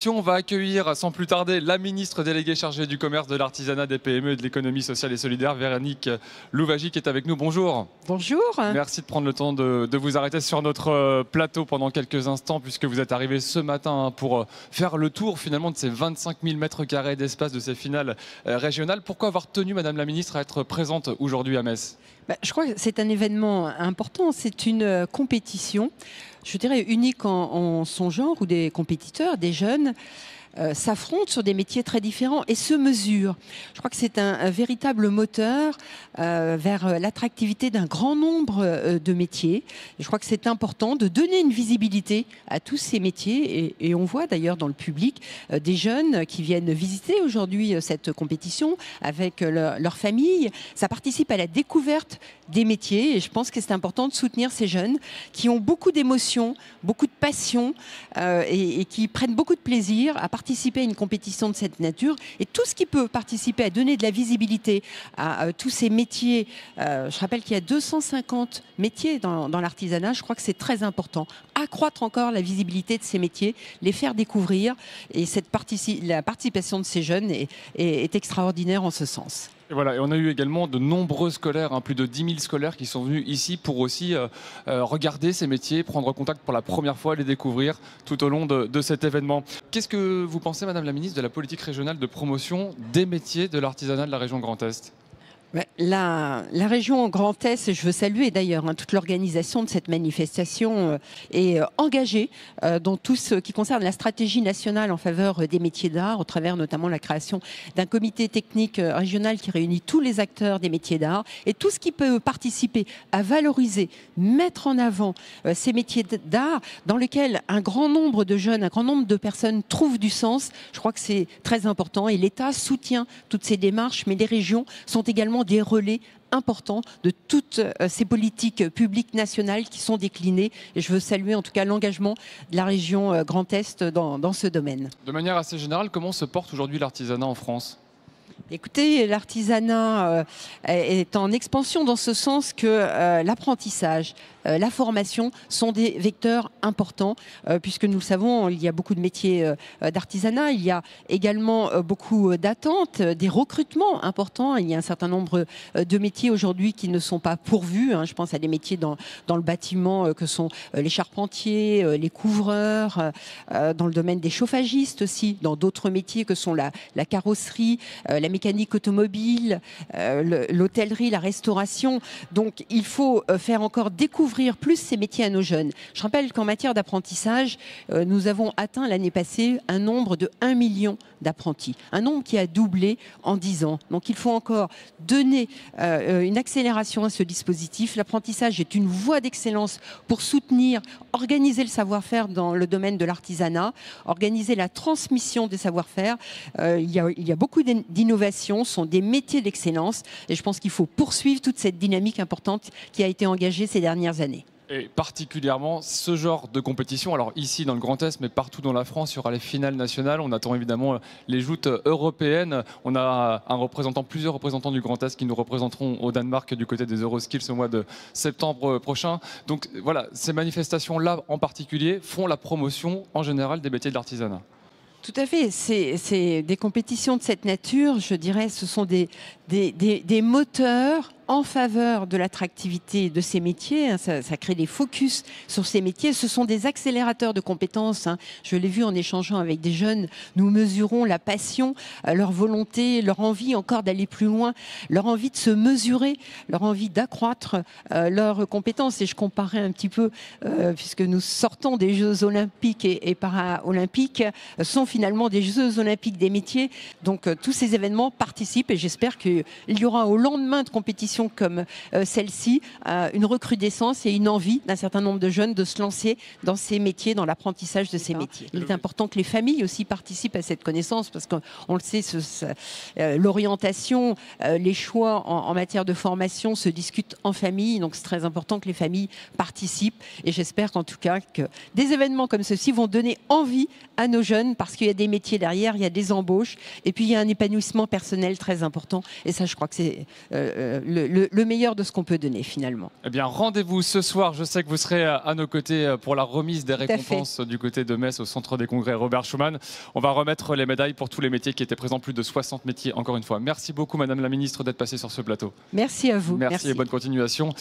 questions. On va accueillir sans plus tarder la ministre déléguée chargée du commerce, de l'artisanat, des PME et de l'économie sociale et solidaire, Véronique Louwagie, qui est avec nous. Bonjour. Bonjour. Merci de prendre le temps de vous arrêter sur notre plateau pendant quelques instants, puisque vous êtes arrivé ce matin pour faire le tour finalement de ces 25 000 mètres carrés d'espace de ces finales régionales. Pourquoi avoir tenu, Madame la ministre, à être présente aujourd'hui à Metz? Je crois que c'est un événement important. C'est une compétition, je dirais unique en son genre, où des compétiteurs, des jeunes, s'affrontent sur des métiers très différents et se mesurent. Je crois que c'est un véritable moteur vers l'attractivité d'un grand nombre de métiers. Et je crois que c'est important de donner une visibilité à tous ces métiers. Et on voit d'ailleurs dans le public des jeunes qui viennent visiter aujourd'hui cette compétition avec leur famille. Ça participe à la découverte des métiers et je pense que c'est important de soutenir ces jeunes qui ont beaucoup d'émotions, beaucoup de passion et qui prennent beaucoup de plaisir à participer à une compétition de cette nature. Et tout ce qui peut participer à donner de la visibilité à tous ces métiers. Je rappelle qu'il y a 250 métiers dans l'artisanat. Je crois que c'est très important. Accroître encore la visibilité de ces métiers, les faire découvrir. Et la participation de ces jeunes est extraordinaire en ce sens. Et voilà, et on a eu également de nombreux scolaires, plus de 10 000 scolaires qui sont venus ici pour aussi regarder ces métiers, prendre contact pour la première fois, les découvrir tout au long de cet événement. Qu'est-ce que vous pensez, Madame la ministre, de la politique régionale de promotion des métiers de l'artisanat de la région Grand Est ? La région Grand Est, je veux saluer d'ailleurs toute l'organisation de cette manifestation est engagée dans tout ce qui concerne la stratégie nationale en faveur des métiers d'art, au travers notamment la création d'un comité technique régional qui réunit tous les acteurs des métiers d'art et tout ce qui peut participer à valoriser, mettre en avant ces métiers d'art dans lesquels un grand nombre de jeunes, un grand nombre de personnes trouvent du sens. Je crois que c'est très important et l'État soutient toutes ces démarches, mais les régions sont également des relais importants de toutes ces politiques publiques nationales qui sont déclinées. Et je veux saluer en tout cas l'engagement de la région Grand Est dans ce domaine. De manière assez générale, comment se porte aujourd'hui l'artisanat en France ? Écoutez, l'artisanat est en expansion dans ce sens que l'apprentissage, la formation sont des vecteurs importants puisque nous le savons, il y a beaucoup de métiers d'artisanat, il y a également beaucoup d'attentes, des recrutements importants. Il y a un certain nombre de métiers aujourd'hui qui ne sont pas pourvus. Je pense à des métiers dans le bâtiment que sont les charpentiers, les couvreurs, dans le domaine des chauffagistes aussi, dans d'autres métiers que sont la carrosserie, la mécanique automobile, l'hôtellerie, la restauration. Donc il faut faire encore découvrir plus ces métiers à nos jeunes. Je rappelle qu'en matière d'apprentissage, nous avons atteint l'année passée un nombre de 1 million d'apprentis. Un nombre qui a doublé en 10 ans. Donc il faut encore donner une accélération à ce dispositif. L'apprentissage est une voie d'excellence pour soutenir, organiser le savoir-faire dans le domaine de l'artisanat, organiser la transmission des savoir-faire. Il y a beaucoup d'innovations, ce sont des métiers d'excellence et je pense qu'il faut poursuivre toute cette dynamique importante qui a été engagée ces dernières années. Et particulièrement ce genre de compétition, alors ici dans le Grand Est, mais partout dans la France, il y aura les finales nationales. On attend évidemment les joutes européennes. On a plusieurs représentants du Grand Est qui nous représenteront au Danemark du côté des Euroskills au mois de septembre prochain. Donc voilà, ces manifestations-là en particulier font la promotion en général des métiers de l'artisanat. Tout à fait. C'est des compétitions de cette nature, je dirais, ce sont des moteurs en faveur de l'attractivité de ces métiers. Ça crée des focus sur ces métiers. Ce sont des accélérateurs de compétences. Je l'ai vu en échangeant avec des jeunes. Nous mesurons la passion, leur volonté, leur envie encore d'aller plus loin, leur envie de se mesurer, leur envie d'accroître leurs compétences. Et je comparais un petit peu, puisque nous sortons des Jeux olympiques et para-olympiques, sont finalement des Jeux olympiques des métiers. Donc tous ces événements participent et j'espère qu'il y aura au lendemain de compétitions comme celle-ci, une recrudescence et une envie d'un certain nombre de jeunes de se lancer dans ces métiers, dans l'apprentissage de ces métiers. Il est important que les familles aussi participent à cette connaissance parce qu'on le sait, l'orientation, les choix en matière de formation se discutent en famille, donc c'est très important que les familles participent et j'espère qu'en tout cas que des événements comme ceux-ci vont donner envie à nos jeunes parce qu'il y a des métiers derrière, il y a des embauches et puis il y a un épanouissement personnel très important et ça je crois que c'est le meilleur de ce qu'on peut donner finalement. Eh bien, rendez-vous ce soir. Je sais que vous serez à nos côtés pour la remise des récompenses du côté de Metz au Centre des Congrès Robert Schuman. On va remettre les médailles pour tous les métiers qui étaient présents, plus de 60 métiers encore une fois. Merci beaucoup Madame la Ministre d'être passée sur ce plateau. Merci à vous. Merci et bonne continuation.